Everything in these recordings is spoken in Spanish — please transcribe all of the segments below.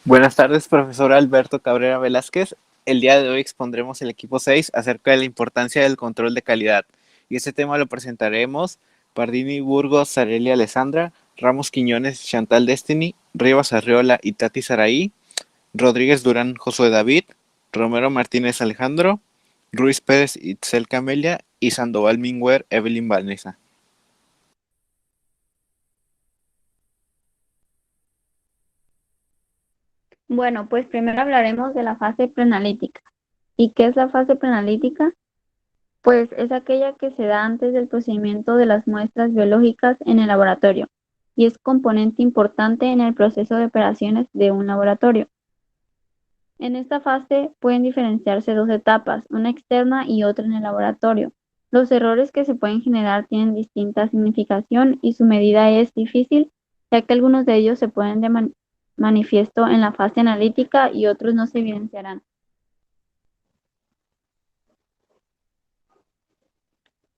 Buenas tardes, profesor Alberto Cabrera Velázquez. El día de hoy expondremos el equipo 6 acerca de la importancia del control de calidad. Y este tema lo presentaremos Pardini Burgos, Sareli Alessandra, Ramos Quiñones, Chantal Destiny, Rivas Arriola y Tati Saraí, Rodríguez Durán, Josué David, Romero Martínez Alejandro, Ruiz Pérez Itzel Camelia y Sandoval Minguer Evelyn Vanessa. Bueno, pues primero hablaremos de la fase preanalítica. ¿Y qué es la fase preanalítica? Pues es aquella que se da antes del procedimiento de las muestras biológicas en el laboratorio y es componente importante en el proceso de operaciones de un laboratorio. En esta fase pueden diferenciarse dos etapas, una externa y otra en el laboratorio. Los errores que se pueden generar tienen distinta significación y su medida es difícil, ya que algunos de ellos se pueden de manifiesto en la fase analítica y otros no se evidenciarán.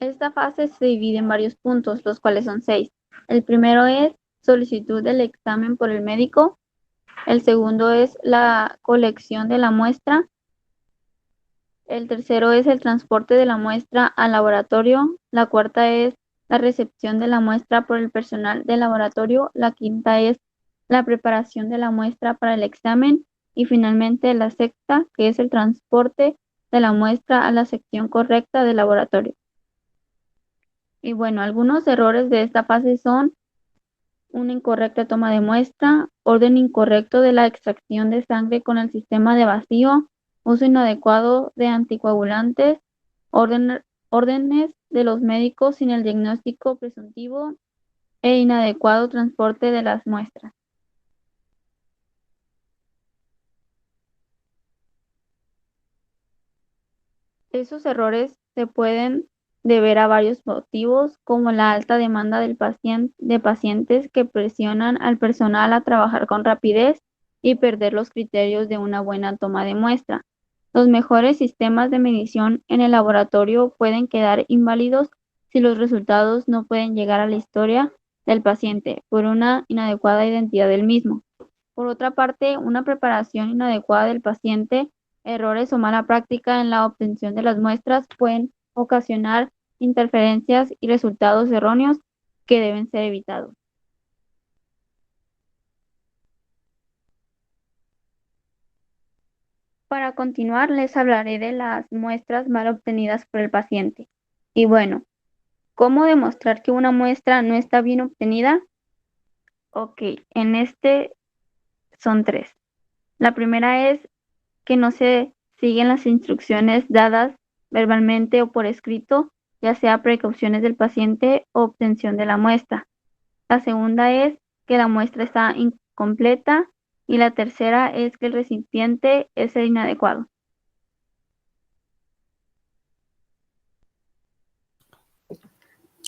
Esta fase se divide en varios puntos, los cuales son 6. El primero es solicitud del examen por el médico. El segundo es la colección de la muestra. El tercero es el transporte de la muestra al laboratorio. La cuarta es la recepción de la muestra por el personal del laboratorio. La quinta es la preparación de la muestra para el examen. Y finalmente la sexta, que es el transporte de la muestra a la sección correcta del laboratorio. Y bueno, algunos errores de esta fase son una incorrecta toma de muestra, orden incorrecto de la extracción de sangre con el sistema de vacío, uso inadecuado de anticoagulantes, órdenes de los médicos sin el diagnóstico presuntivo e inadecuado transporte de las muestras. Esos errores se pueden deber a varios motivos, como la alta demanda de pacientes que presionan al personal a trabajar con rapidez y perder los criterios de una buena toma de muestra. Los mejores sistemas de medición en el laboratorio pueden quedar inválidos si los resultados no pueden llegar a la historia del paciente por una inadecuada identidad del mismo. Por otra parte, una preparación inadecuada del paciente, errores o mala práctica en la obtención de las muestras pueden ocasionar interferencias y resultados erróneos que deben ser evitados. Para continuar, les hablaré de las muestras mal obtenidas por el paciente. Y bueno, ¿cómo demostrar que una muestra no está bien obtenida? Ok, en este son 3. La primera es que no se siguen las instrucciones dadas verbalmente o por escrito, ya sea precauciones del paciente o obtención de la muestra. La segunda es que la muestra está incompleta y la tercera es que el recipiente es el inadecuado.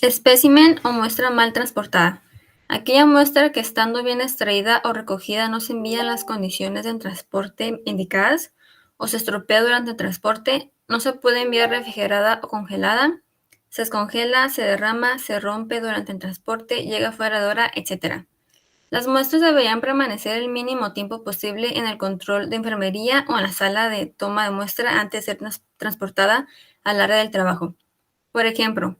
Espécimen o muestra mal transportada. Aquella muestra que estando bien extraída o recogida no se envía en las condiciones de transporte indicadas o se estropea durante el transporte, no se puede enviar refrigerada o congelada, se descongela, se derrama, se rompe durante el transporte, llega fuera de hora, etc. Las muestras deberían permanecer el mínimo tiempo posible en el control de enfermería o en la sala de toma de muestra antes de ser transportada al área del trabajo. Por ejemplo,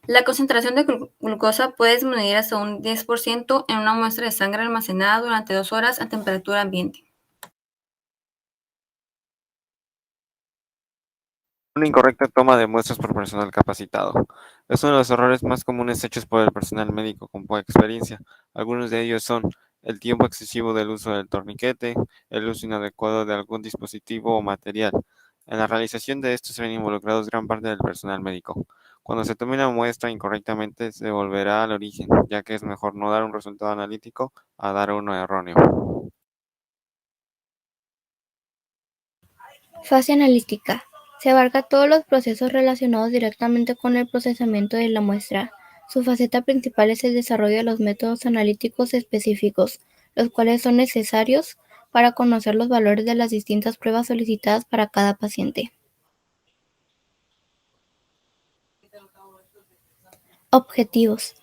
la concentración de glucosa puede disminuir hasta un 10% en una muestra de sangre almacenada durante 2 horas a temperatura ambiente. Una incorrecta toma de muestras por personal capacitado. Es uno de los errores más comunes hechos por el personal médico con poca experiencia. Algunos de ellos son el tiempo excesivo del uso del torniquete, el uso inadecuado de algún dispositivo o material. En la realización de estos se ven involucrados gran parte del personal médico. Cuando se tome una muestra incorrectamente, se volverá al origen, ya que es mejor no dar un resultado analítico a dar uno erróneo. Fase analítica. Se abarca todos los procesos relacionados directamente con el procesamiento de la muestra. Su faceta principal es el desarrollo de los métodos analíticos específicos, los cuales son necesarios para conocer los valores de las distintas pruebas solicitadas para cada paciente. Objetivos.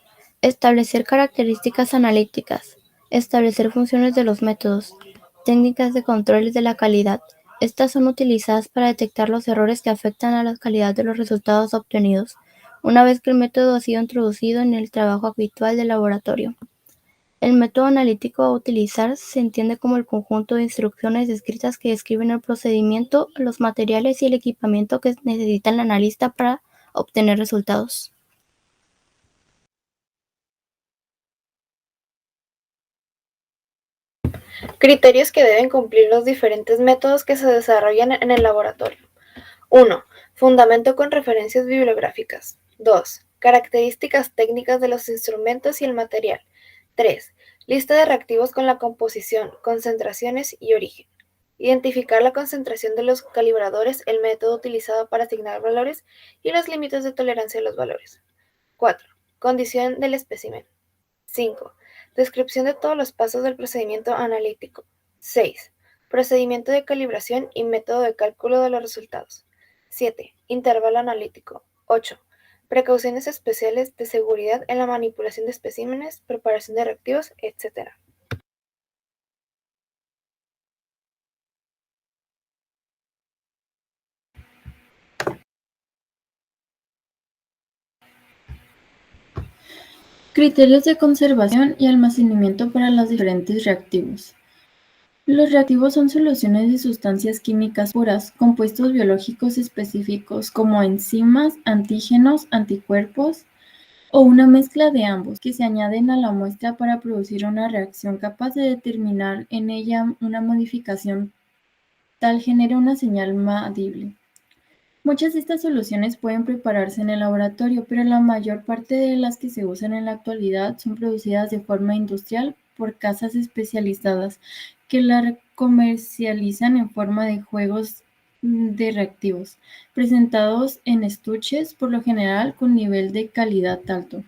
Establecer características analíticas. Establecer funciones de los métodos. Técnicas de control de la calidad. Estas son utilizadas para detectar los errores que afectan a la calidad de los resultados obtenidos, una vez que el método ha sido introducido en el trabajo habitual del laboratorio. El método analítico a utilizar se entiende como el conjunto de instrucciones escritas que describen el procedimiento, los materiales y el equipamiento que necesita el analista para obtener resultados. Criterios que deben cumplir los diferentes métodos que se desarrollan en el laboratorio. 1. Fundamento con referencias bibliográficas. 2. Características técnicas de los instrumentos y el material. 3. Lista de reactivos con la composición, concentraciones y origen. Identificar la concentración de los calibradores, el método utilizado para asignar valores y los límites de tolerancia de los valores. 4. Condición del espécimen. 5. Descripción de todos los pasos del procedimiento analítico. 6. Procedimiento de calibración y método de cálculo de los resultados. 7. Intervalo analítico. 8. Precauciones especiales de seguridad en la manipulación de especímenes, preparación de reactivos, etc. Criterios de conservación y almacenamiento para los diferentes reactivos. Los reactivos son soluciones de sustancias químicas puras, compuestos biológicos específicos como enzimas, antígenos, anticuerpos o una mezcla de ambos, que se añaden a la muestra para producir una reacción capaz de determinar en ella una modificación tal genere una señal medible. Muchas de estas soluciones pueden prepararse en el laboratorio, pero la mayor parte de las que se usan en la actualidad son producidas de forma industrial por casas especializadas que la comercializan en forma de juegos de reactivos, presentados en estuches, por lo general con nivel de calidad alto.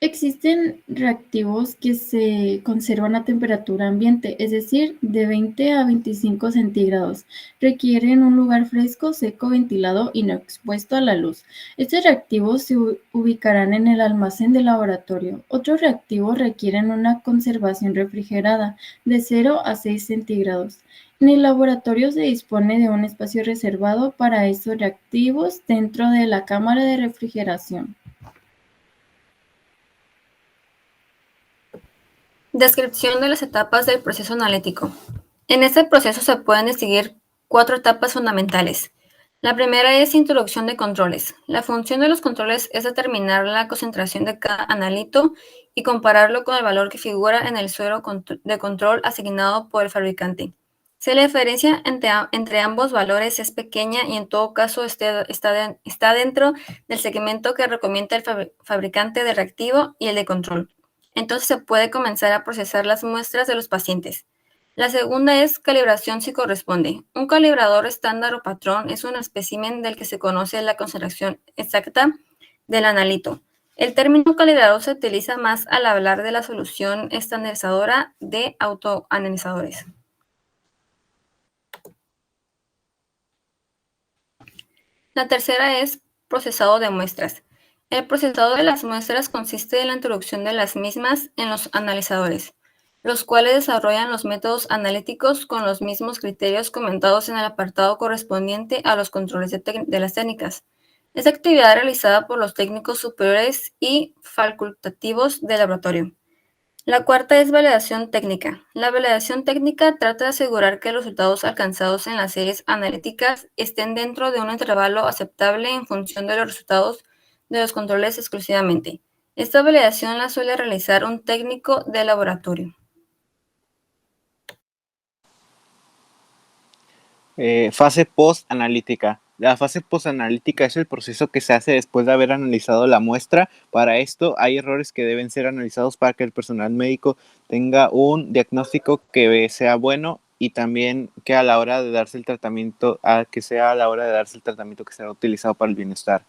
Existen reactivos que se conservan a temperatura ambiente, es decir, de 20 a 25 centígrados. Requieren un lugar fresco, seco, ventilado y no expuesto a la luz. Estos reactivos se ubicarán en el almacén del laboratorio. Otros reactivos requieren una conservación refrigerada, de 0 a 6 centígrados. En el laboratorio se dispone de un espacio reservado para estos reactivos dentro de la cámara de refrigeración. Descripción de las etapas del proceso analítico. En este proceso se pueden distinguir 4 etapas fundamentales. La primera es introducción de controles. La función de los controles es determinar la concentración de cada analito y compararlo con el valor que figura en el suero de control asignado por el fabricante. Si la diferencia entre ambos valores es pequeña y en todo caso está dentro del segmento que recomienda el fabricante de reactivo y el de control, entonces se puede comenzar a procesar las muestras de los pacientes. La segunda es calibración si corresponde. Un calibrador estándar o patrón es un espécimen del que se conoce la concentración exacta del analito. El término calibrador se utiliza más al hablar de la solución estandarizadora de autoanalizadores. La tercera es procesado de muestras. El procesado de las muestras consiste en la introducción de las mismas en los analizadores, los cuales desarrollan los métodos analíticos con los mismos criterios comentados en el apartado correspondiente a los controles de las técnicas. Es actividad realizada por los técnicos superiores y facultativos del laboratorio. La cuarta es validación técnica. La validación técnica trata de asegurar que los resultados alcanzados en las series analíticas estén dentro de un intervalo aceptable en función de los resultados de los controles exclusivamente. Esta validación la suele realizar un técnico de laboratorio. Fase post-analítica. La fase post-analítica es el proceso que se hace después de haber analizado la muestra. Para esto hay errores que deben ser analizados para que el personal médico tenga un diagnóstico que sea bueno y también que a la hora de darse el tratamiento, que sea a la hora de darse el tratamiento que será utilizado para el bienestar.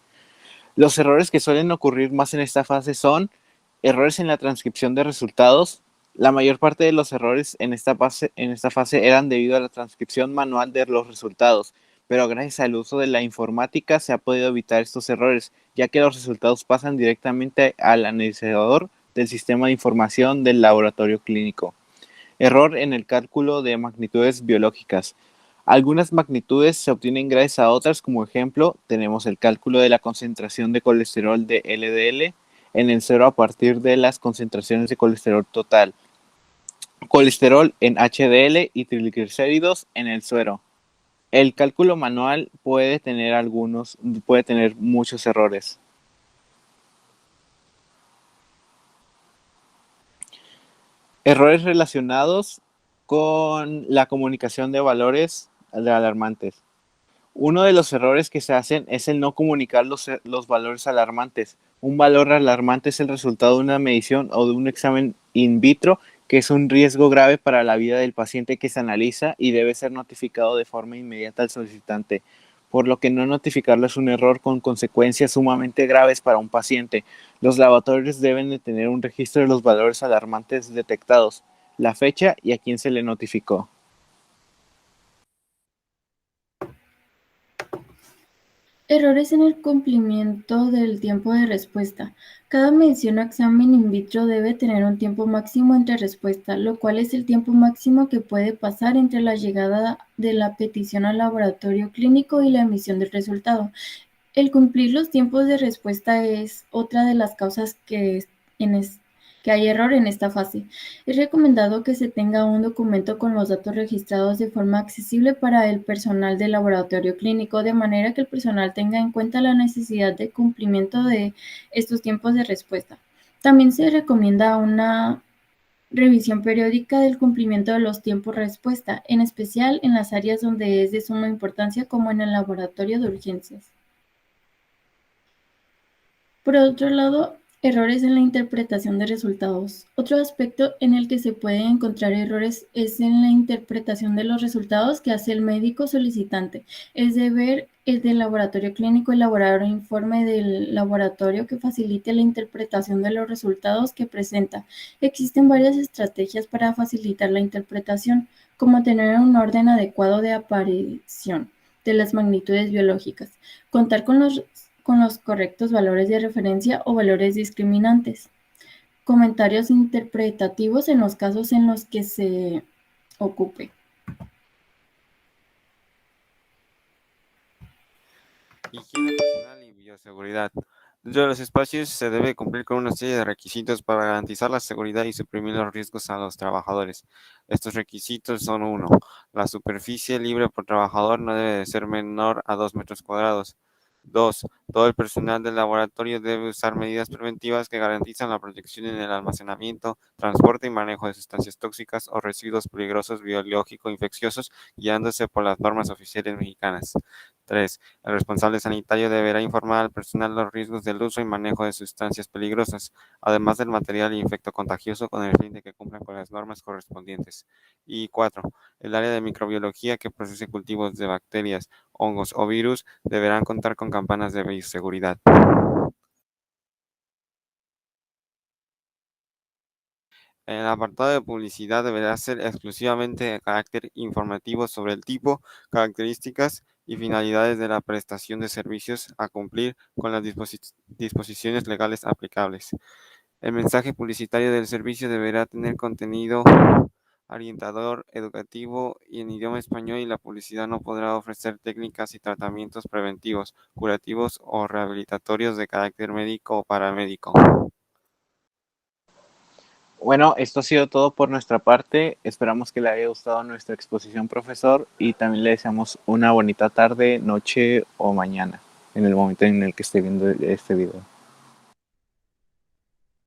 Los errores que suelen ocurrir más en esta fase son errores en la transcripción de resultados. La mayor parte de los errores en esta fase eran debido a la transcripción manual de los resultados, pero gracias al uso de la informática se ha podido evitar estos errores, ya que los resultados pasan directamente al analizador del sistema de información del laboratorio clínico. Error en el cálculo de magnitudes biológicas. Algunas magnitudes se obtienen gracias a otras, como ejemplo, tenemos el cálculo de la concentración de colesterol de LDL en el suero a partir de las concentraciones de colesterol total, colesterol en HDL y triglicéridos en el suero. El cálculo manual puede tener muchos errores. Errores relacionados con la comunicación de valores alarmantes. Uno de los errores que se hacen es el no comunicar los valores alarmantes. Un valor alarmante es el resultado de una medición o de un examen in vitro que es un riesgo grave para la vida del paciente que se analiza y debe ser notificado de forma inmediata al solicitante, por lo que no notificarlo es un error con consecuencias sumamente graves para un paciente. Los laboratorios deben de tener un registro de los valores alarmantes detectados, la fecha y a quién se le notificó. Errores en el cumplimiento del tiempo de respuesta. Cada medición o examen in vitro debe tener un tiempo máximo entre respuesta, lo cual es el tiempo máximo que puede pasar entre la llegada de la petición al laboratorio clínico y la emisión del resultado. El cumplir los tiempos de respuesta es otra de las causas que hay error en esta fase. Es recomendado que se tenga un documento con los datos registrados de forma accesible para el personal del laboratorio clínico, de manera que el personal tenga en cuenta la necesidad de cumplimiento de estos tiempos de respuesta. También se recomienda una revisión periódica del cumplimiento de los tiempos de respuesta, en especial en las áreas donde es de suma importancia, como en el laboratorio de urgencias. Por otro lado, errores en la interpretación de resultados. Otro aspecto en el que se pueden encontrar errores es en la interpretación de los resultados que hace el médico solicitante. Es deber del laboratorio clínico elaborar un informe del laboratorio que facilite la interpretación de los resultados que presenta. Existen varias estrategias para facilitar la interpretación, como tener un orden adecuado de aparición de las magnitudes biológicas, contar con los correctos valores de referencia o valores discriminantes. Comentarios interpretativos en los casos en los que se ocupe. Higiene personal y bioseguridad. Dentro de los espacios se debe cumplir con una serie de requisitos para garantizar la seguridad y suprimir los riesgos a los trabajadores. Estos requisitos son: 1. La superficie libre por trabajador no debe de ser menor a 2 metros cuadrados. 2. Todo el personal del laboratorio debe usar medidas preventivas que garantizan la protección en el almacenamiento, transporte y manejo de sustancias tóxicas o residuos peligrosos biológico-infecciosos, guiándose por las normas oficiales mexicanas. 3. El responsable sanitario deberá informar al personal los riesgos del uso y manejo de sustancias peligrosas, además del material infectocontagioso, con el fin de que cumplan con las normas correspondientes. Y 4. El área de microbiología que procese cultivos de bacterias, hongos o virus deberán contar con campanas de bioseguridad. El apartado de publicidad deberá ser exclusivamente de carácter informativo sobre el tipo, características y finalidades de la prestación de servicios a cumplir con las disposiciones legales aplicables. El mensaje publicitario del servicio deberá tener contenido orientador, educativo y en idioma español, y la publicidad no podrá ofrecer técnicas y tratamientos preventivos, curativos o rehabilitatorios de carácter médico o paramédico. Bueno, esto ha sido todo por nuestra parte. Esperamos que le haya gustado nuestra exposición, profesor, y también le deseamos una bonita tarde, noche o mañana en el momento en el que esté viendo este video.